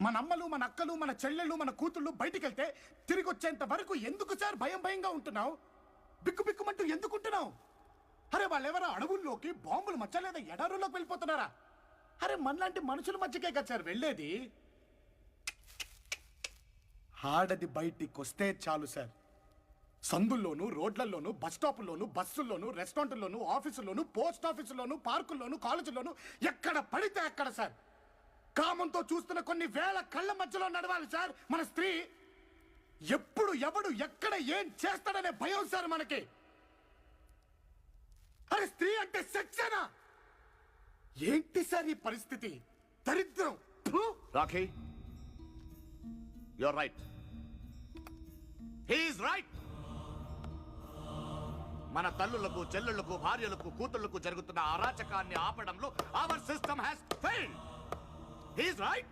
మన అమ్మలు, మన అక్కలు, మన చెల్లెళ్ళు, మన కూతుళ్ళు బయటికి వెళ్తే తిరిగి వచ్చేంత వరకు ఎందుకు సార్ భయంగా ఉంటున్నావు? బిక్కుమంటూ ఎందుకుంటున్నావు? అరే వాళ్ళెవరో అడవుల్లోకి బాంబులు మచ్చలేదా ఎడారుల్లోకి వెళ్ళిపోతున్నారా? అరే మనలాంటి మనుషుల మధ్యకే కదా సార్ వెళ్ళేది. ఆడది బయటికి వస్తే చాలు సార్, సందుల్లోను, రోడ్లలోను, బస్ స్టాపుల్లోను, బస్సుల్లోను, రెస్టారెంట్లోను, ఆఫీసుల్లోను, పోస్ట్ ఆఫీసుల్లోను, పార్కుల్లోను, కాలేజీల్లోను ఎక్కడ పడితే అక్కడ సార్ కామంతో చూస్తున్న కొన్ని వేల కళ్ళ మధ్యలో నడవాలి సార్ మన స్త్రీ. ఎప్పుడు ఎవడు ఎక్కడ ఏం చేస్తాడనే భయం సార్ మనకి. అరే స్త్రీ అంటే సెక్సేనా? ఏంటి సార్ ఈ పరిస్థితి? దరిద్రం. Rakhi, you're right. He is right. మన తల్లులకు, చెల్లెళ్లకు, భార్యలకు, కూతుళ్లకు జరుగుతున్న అరాచకాన్ని ఆపడంలో our system has failed. He is right.